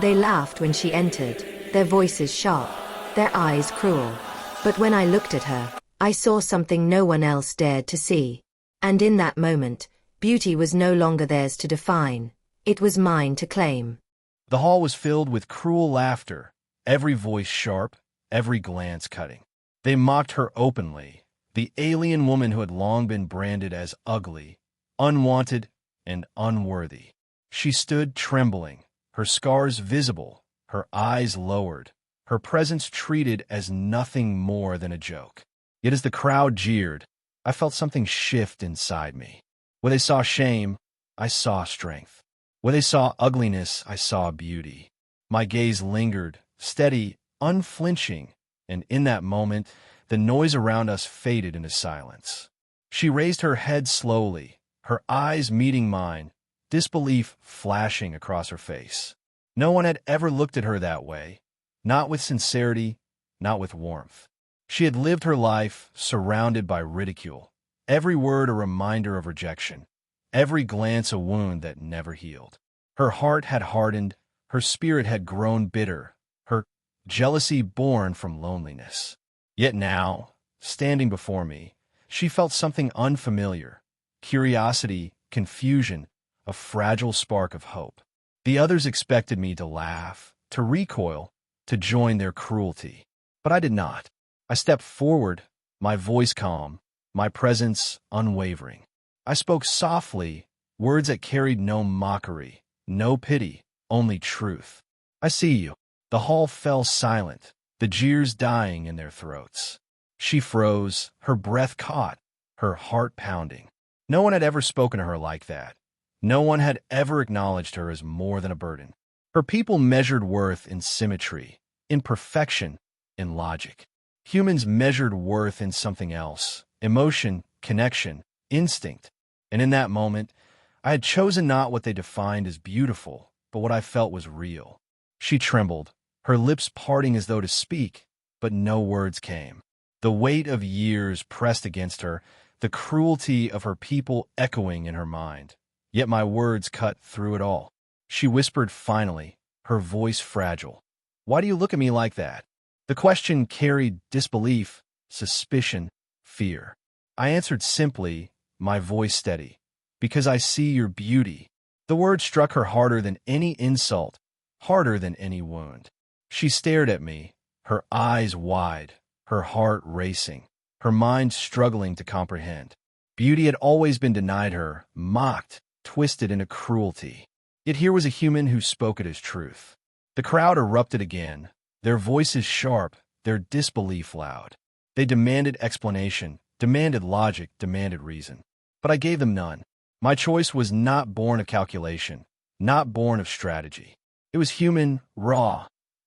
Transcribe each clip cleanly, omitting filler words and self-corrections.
They laughed when she entered, their voices sharp, their eyes cruel. But when I looked at her, I saw something no one else dared to see. And in that moment, beauty was no longer theirs to define. It was mine to claim. The hall was filled with cruel laughter, every voice sharp, every glance cutting. They mocked her openly, the alien woman who had long been branded as ugly, unwanted, and unworthy. She stood trembling, her scars visible, her eyes lowered, her presence treated as nothing more than a joke. Yet as the crowd jeered, I felt something shift inside me. Where they saw shame, I saw strength. Where they saw ugliness, I saw beauty. My gaze lingered, steady, unflinching, and in that moment, the noise around us faded into silence. She raised her head slowly, her eyes meeting mine, disbelief flashing across her face. No one had ever looked at her that way, not with sincerity, not with warmth. She had lived her life surrounded by ridicule, every word a reminder of rejection, every glance a wound that never healed. Her heart had hardened, her spirit had grown bitter, her jealousy born from loneliness. Yet now, standing before me, she felt something unfamiliar, curiosity, confusion, a fragile spark of hope. The others expected me to laugh, to recoil, to join their cruelty. But I did not. I stepped forward, my voice calm, my presence unwavering. I spoke softly, words that carried no mockery, no pity, only truth. I see you. The hall fell silent, the jeers dying in their throats. She froze, her breath caught, her heart pounding. No one had ever spoken to her like that. No one had ever acknowledged her as more than a burden. Her people measured worth in symmetry, in perfection, in logic. Humans measured worth in something else, emotion, connection, instinct. And in that moment, I had chosen not what they defined as beautiful, but what I felt was real. She trembled, her lips parting as though to speak, but no words came. The weight of years pressed against her, the cruelty of her people echoing in her mind. Yet my words cut through it all. She whispered finally, her voice fragile. "Why do you look at me like that?" The question carried disbelief, suspicion, fear. I answered simply, my voice steady. "Because I see your beauty." The word struck her harder than any insult, harder than any wound. She stared at me, her eyes wide, her heart racing, her mind struggling to comprehend. Beauty had always been denied her, mocked, twisted into cruelty. Yet here was a human who spoke it as truth. The crowd erupted again, their voices sharp, their disbelief loud. They demanded explanation, demanded logic, demanded reason. But I gave them none. My choice was not born of calculation, not born of strategy. It was human, raw,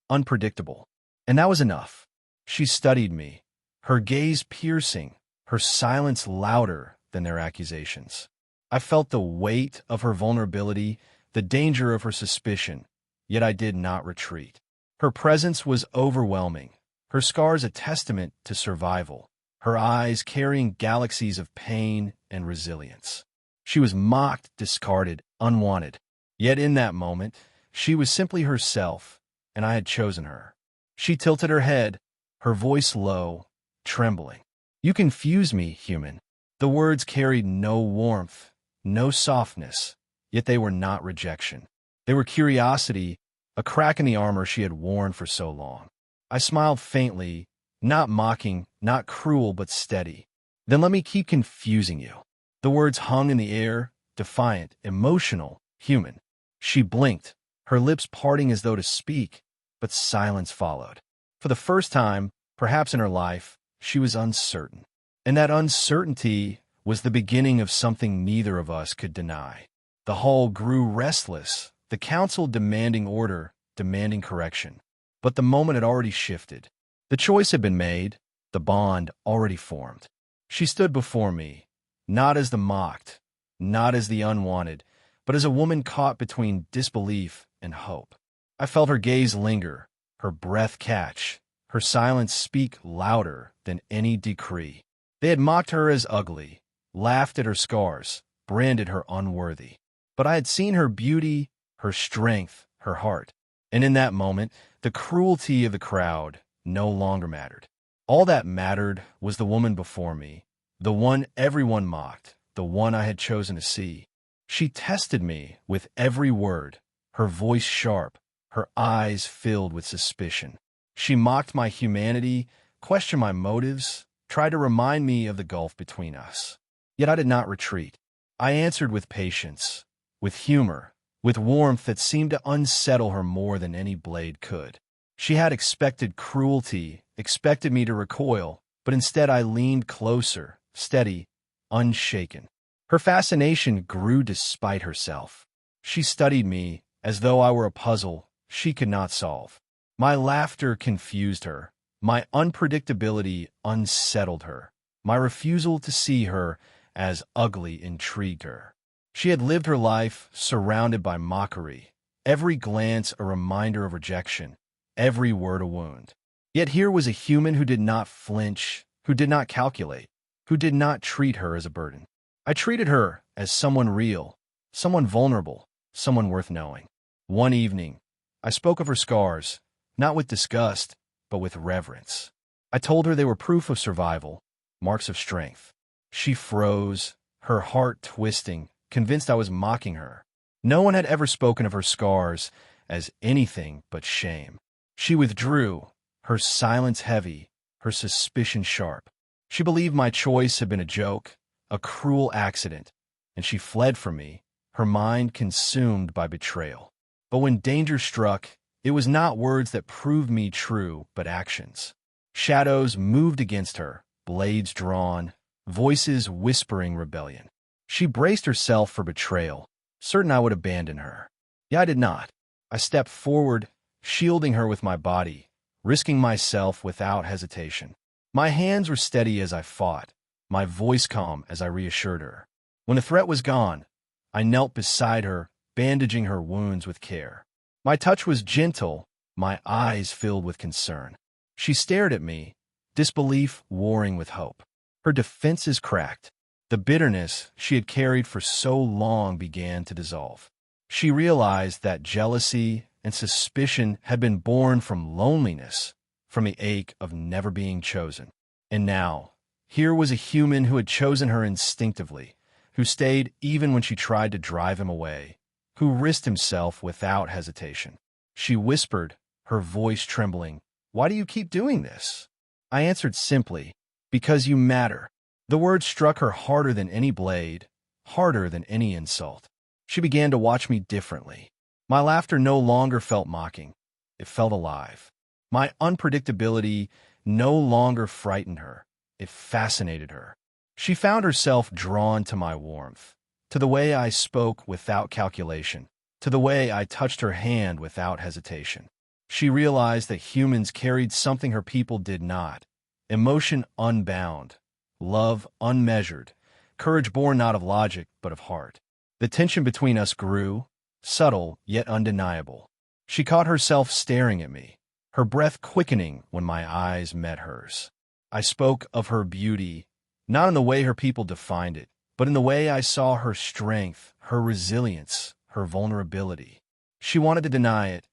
unpredictable. And that was enough. She studied me, her gaze piercing, her silence louder than their accusations. I felt the weight of her vulnerability, the danger of her suspicion, yet I did not retreat. Her presence was overwhelming, her scars a testament to survival, her eyes carrying galaxies of pain and resilience. She was mocked, discarded, unwanted. Yet in that moment, she was simply herself, and I had chosen her. She tilted her head, her voice low, trembling. "You confuse me, human." The words carried no warmth, no softness, yet they were not rejection. They were curiosity, a crack in the armor she had worn for so long. I smiled faintly, not mocking, not cruel, but steady. "Then let me keep confusing you." The words hung in the air, defiant, emotional, human. She blinked, her lips parting as though to speak, but silence followed. For the first time, perhaps in her life, she was uncertain. And that uncertainty was the beginning of something neither of us could deny. The hall grew restless, the council demanding order, demanding correction. But the moment had already shifted. The choice had been made, the bond already formed. She stood before me, not as the mocked, not as the unwanted, but as a woman caught between disbelief and hope. I felt her gaze linger, her breath catch, her silence speak louder than any decree. They had mocked her as ugly, laughed at her scars, branded her unworthy. But I had seen her beauty, her strength, her heart. And in that moment, the cruelty of the crowd no longer mattered. All that mattered was the woman before me, the one everyone mocked, the one I had chosen to see. She tested me with every word, her voice sharp, her eyes filled with suspicion. She mocked my humanity, questioned my motives, tried to remind me of the gulf between us. Yet I did not retreat. I answered with patience, with humor, with warmth that seemed to unsettle her more than any blade could. She had expected cruelty, expected me to recoil, but instead I leaned closer, steady, unshaken. Her fascination grew despite herself. She studied me as though I were a puzzle she could not solve. My laughter confused her. My unpredictability unsettled her. My refusal to see her as ugly intrigued her. She had lived her life surrounded by mockery, every glance a reminder of rejection, every word a wound. Yet here was a human who did not flinch, who did not calculate, who did not treat her as a burden. I treated her as someone real, someone vulnerable, someone worth knowing. One evening, I spoke of her scars, not with disgust, but with reverence. I told her they were proof of survival, marks of strength. She froze, her heart twisting, convinced I was mocking her. No one had ever spoken of her scars as anything but shame. She withdrew, her silence heavy, her suspicion sharp. She believed my choice had been a joke, a cruel accident, and she fled from me, her mind consumed by betrayal. But when danger struck, it was not words that proved me true, but actions. Shadows moved against her, blades drawn, voices whispering rebellion. She braced herself for betrayal, certain I would abandon her. Yet I did not. I stepped forward, shielding her with my body, risking myself without hesitation. My hands were steady as I fought, my voice calm as I reassured her. When the threat was gone, I knelt beside her, bandaging her wounds with care. My touch was gentle, my eyes filled with concern. She stared at me, disbelief warring with hope. Her defenses cracked. The bitterness she had carried for so long began to dissolve. She realized that jealousy and suspicion had been born from loneliness, from the ache of never being chosen. And now, here was a human who had chosen her instinctively, who stayed even when she tried to drive him away, who risked himself without hesitation. She whispered, her voice trembling, "Why do you keep doing this?" I answered simply, "Because you matter." The words struck her harder than any blade, harder than any insult. She began to watch me differently. My laughter no longer felt mocking. It felt alive. My unpredictability no longer frightened her. It fascinated her. She found herself drawn to my warmth, to the way I spoke without calculation, to the way I touched her hand without hesitation. She realized that humans carried something her people did not: emotion unbound, love unmeasured, courage born not of logic but of heart. The tension between us grew, subtle yet undeniable. She caught herself staring at me, her breath quickening when my eyes met hers. I spoke of her beauty, not in the way her people defined it, but in the way I saw her strength, her resilience, her vulnerability. She wanted to deny it,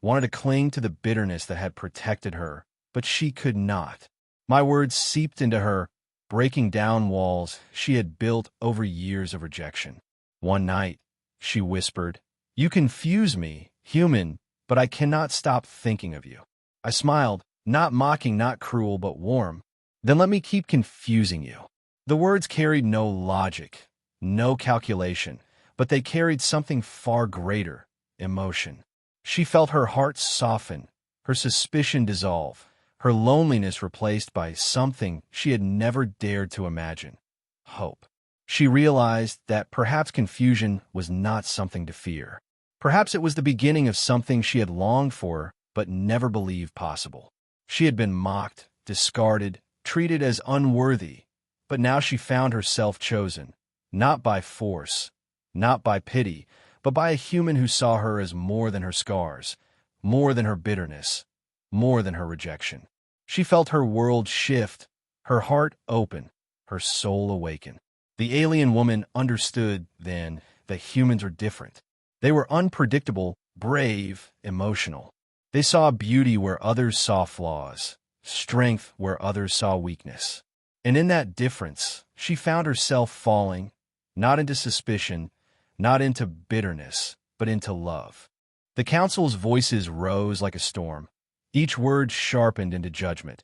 wanted to cling to the bitterness that had protected her, but she could not. My words seeped into her, breaking down walls she had built over years of rejection. One night, she whispered, "You confuse me, human, but I cannot stop thinking of you." I smiled, not mocking, not cruel, but warm. "Then let me keep confusing you." The words carried no logic, no calculation, but they carried something far greater: emotion. She felt her heart soften, her suspicion dissolve, her loneliness replaced by something she had never dared to imagine: hope. She realized that perhaps confusion was not something to fear. Perhaps it was the beginning of something she had longed for but never believed possible. She had been mocked, discarded, treated as unworthy, but now she found herself chosen, not by force, not by pity, but by a human who saw her as more than her scars, more than her bitterness, more than her rejection. She felt her world shift, her heart open, her soul awaken. The alien woman understood, then, that humans are different. They were unpredictable, brave, emotional. They saw beauty where others saw flaws, strength where others saw weakness. And in that difference, she found herself falling, not into suspicion, not into bitterness, but into love. The council's voices rose like a storm, each word sharpened into judgment,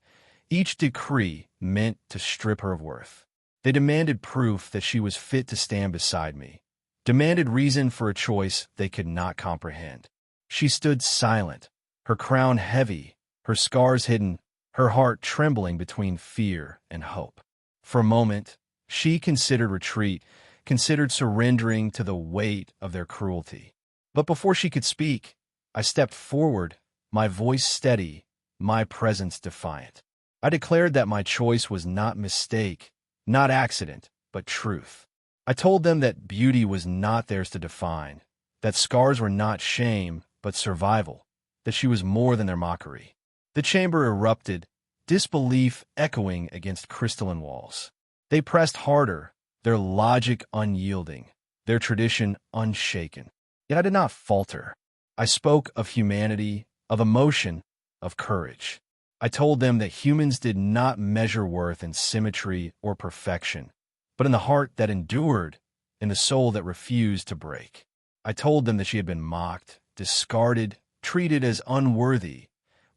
each decree meant to strip her of worth. They demanded proof that she was fit to stand beside me, demanded reason for a choice they could not comprehend. She stood silent, her crown heavy, her scars hidden, her heart trembling between fear and hope. For a moment, she considered retreat, considered surrendering to the weight of their cruelty. But before she could speak, I stepped forward, my voice steady, my presence defiant. I declared that my choice was not mistake, not accident, but truth. I told them that beauty was not theirs to define, that scars were not shame, but survival, that she was more than their mockery. The chamber erupted, disbelief echoing against crystalline walls. They pressed harder, their logic unyielding, their tradition unshaken. Yet I did not falter. I spoke of humanity, of emotion, of courage. I told them that humans did not measure worth in symmetry or perfection, but in the heart that endured, in the soul that refused to break. I told them that she had been mocked, discarded, treated as unworthy,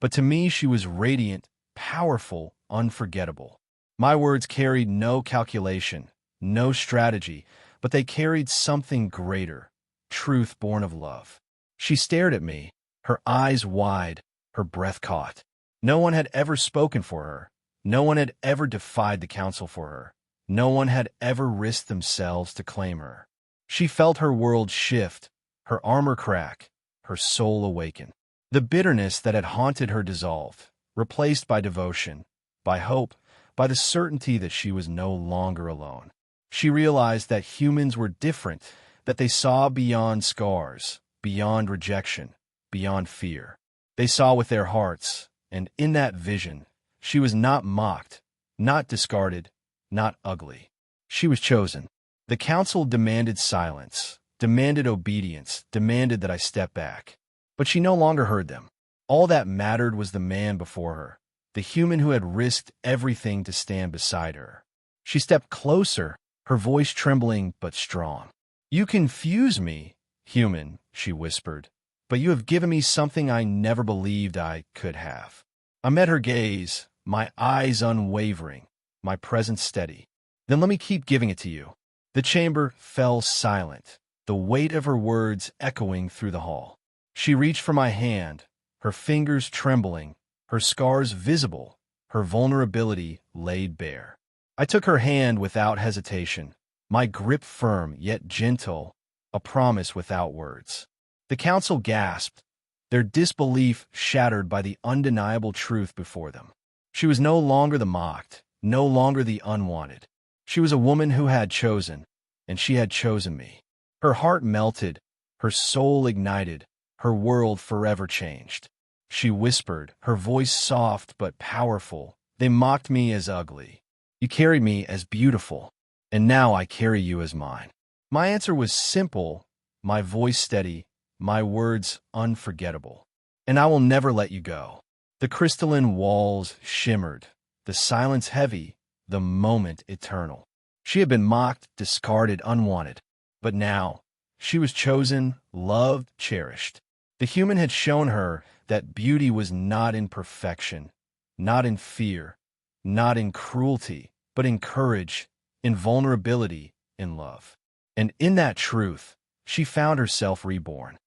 but to me she was radiant, powerful, unforgettable. My words carried no calculation, no strategy, but they carried something greater, truth born of love. She stared at me, her eyes wide, her breath caught. No one had ever spoken for her. No one had ever defied the council for her. No one had ever risked themselves to claim her. She felt her world shift, her armor crack, her soul awaken. The bitterness that had haunted her dissolved, replaced by devotion, by hope, by the certainty that she was no longer alone. She realized that humans were different, that they saw beyond scars, beyond rejection, beyond fear. They saw with their hearts, and in that vision, she was not mocked, not discarded, not ugly. She was chosen. The council demanded silence, demanded obedience, demanded that I step back. But she no longer heard them. All that mattered was the man before her, the human who had risked everything to stand beside her. She stepped closer, her voice trembling but strong. "You confuse me, human," she whispered, "but you have given me something I never believed I could have." I met her gaze, my eyes unwavering, my presence steady. "Then let me keep giving it to you." The chamber fell silent, the weight of her words echoing through the hall. She reached for my hand, her fingers trembling, her scars visible, her vulnerability laid bare. I took her hand without hesitation, my grip firm yet gentle, a promise without words. The council gasped, their disbelief shattered by the undeniable truth before them. She was no longer the mocked, no longer the unwanted. She was a woman who had chosen, and she had chosen me. Her heart melted, her soul ignited, her world forever changed. She whispered, her voice soft but powerful, "They mocked me as ugly. You carried me as beautiful, and now I carry you as mine." My answer was simple, my voice steady, my words unforgettable. "And I will never let you go." The crystalline walls shimmered, the silence heavy, the moment eternal. She had been mocked, discarded, unwanted. But now, she was chosen, loved, cherished. The human had shown her that beauty was not in perfection, not in fear, not in cruelty, but in courage, in vulnerability, in love. And in that truth, she found herself reborn.